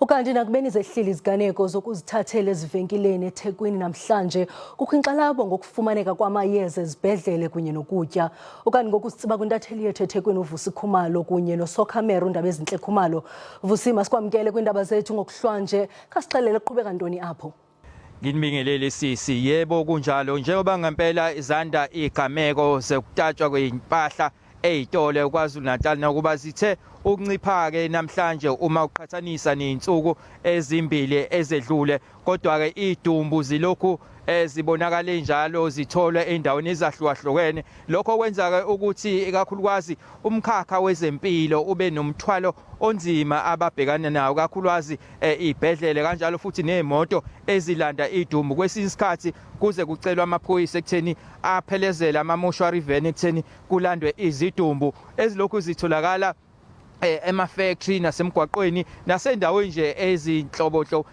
Ukanti nakubeni zehlile iziganeko zokuzithathela ezivenkileni eThekwini namhlanje kukho inkxalabo ngokufumaneka kwamayeza ezibhedlele kunye nokutya. Ukanti ngoku sitsiba kwintatheli yethu eThekwini uVusi Khumalo kunye noSokhamera uNdabezintle Khumalo.Vusi, masikwankele kwiindaba zethu ngokuhlwanje. Khasixelele kuqhubeka ntoni apho? Nginibingelele sisi, yebo kunjalo njengoba ngempela izanda izigameko zokutatshwa kweimpahla ezitolo KwaZulu-Natal nakuba zithe ukuncipha ke namhlanje uma uqhathanisa nezinsuku ezimbili ezedlule, kodwa ke idumbu zilokhu zibonakala njalo zitholwe endaweni ezahlukahlukene. Lokho kwenza ke ukuthi ikakhulukazi umkhakha wezempilo ube nomthwalo onzima ababhekana nawo, kakhulukazi izibhedlele kanjalo futhi nezimoto ezilanda idumbu. Kwesinye isikhathi kuze kucelwa amaphoyisa ekutheni aphelezela ama-mortuary van ekutheni kulandwe izidumbu ezilokhu zitholakala ema-factory nasemgwaqweni nasendaweni nje ezinhlobonhlo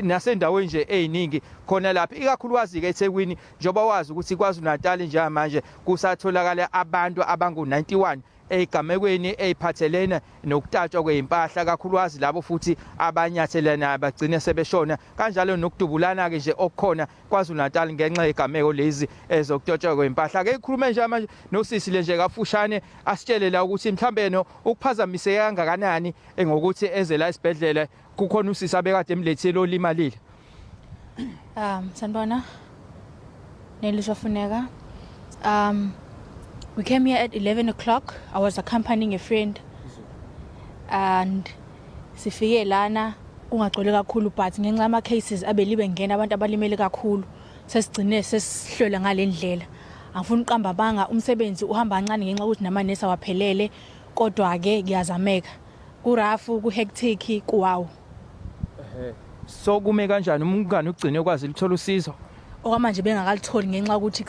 nasendaweni nje eziningi khona lapha, ikakhulukazi ke eThekwini njengoba wazi ukuthi KwaZulu-Natal njengamanje kusatholakala abantu abangu-91 ezigamekweni eziphathelene nokutatshwa kweimpahla, kakhulukazi labo futhi abanyathelana bagcine sebeshona, kanjalo nokudubulana ke nje okukhona KwaZulu-Natal ngenxa yezigameko lezi ezokutatshwa kweimpahla. Ake ikhulume nje manje nosisi le nje kafushane asitshele la ukuthi mhlawumbe ukuphazamiseka kangakanani ngokuthi eze la esibhedlele kukhona usisi abekade emlethile olimalile. Sanibona, Lisenyuka. We came here at 11 o'clock. I was accompanying a friend and sifike lana ungagcwele kakhulu but ngenxa ama cases abelibe ngena abantu abalimele kakhulu sesigcine sesihlole ngalendlela. Angifuni uqamba banga umsebenzi uhamba kancane ngenxa ukuthi namanesi awaphelele, kodwa ke kuyazameka. Kurafu ku hectic kuwawo. So kume kanjani umngane ugcine kwazi lithola usizo? Okwamanje bengakalitholi ngenxa ukuthi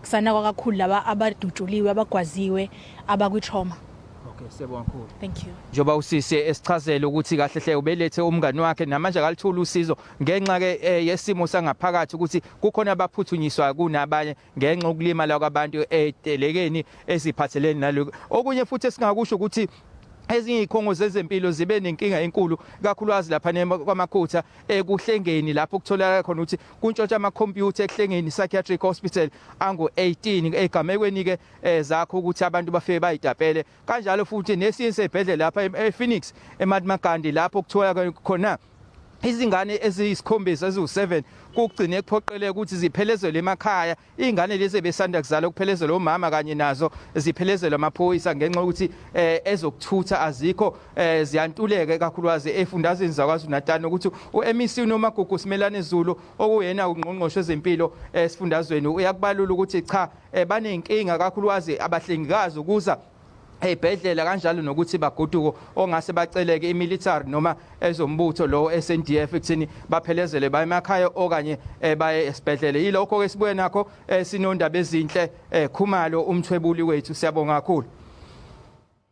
kusanakwa kakhulu laba abadutshuliwe abagwaziwe abakwi-trauma. Okay, siyabonga kakhulu. Thank you. Njoba usisi esichazela ukuthi kahle hle ubelethe umngane wakhe namanje akalithola usizo ngenxa ke yesimo sangaphakathi ukuthi kukhona abaphuthunyiswa kunabanye ngenxa ukulimala kwabantu etelekeni eziphathelene naloko. Okunye futhi esingakusho ukuthi ezinye izikhongo zezempilo zibe nenkinga enkulu kakhulukazi lapha kwamakhutha ekuhlengeni lapho kutholakala khona ukuthi kuntshontsha ama-computer ekuhlengeni psychiatric hospital angu-18 ezigamekweni ke zakho ukuthi abantu bafike bayidapele, kanjalo futhi nesinye sezibhedlela lapha ePhoenix eMadimagandi lapho kuthola khona izingane eziyisikhombisa eziwu7 kugcine kuphoqeleka ukuthi ziphelezelwe emakhaya. Izingane lezi besanda kuzala kuphelezelwa omama kanye nazo ziphelezelwa amaphoyisa ngenxa ukuthi ezokuthutha azikho, ziyantuleka kakhulukazi efundazweni zaKwaZulu-Natal ukuthi uMEC noMagugu Simelane Zulu okuyena ungqongqoshe wezempilo esifundazweni uyakubalula ukuthi cha banenkinga kakhulukazi abahlengikazi ukuza ezibhedlela kanjalo nokuthi baguduko ongase baceleke imilitary noma ezombutho lo SNDF ekuthini baphelezele baye emakhaya okanye baye esibhedlele. Yilokho ke sibuye nakho sinoNdabezintle Khumalo umthwebuli wethu. Siyabonga kakhulu.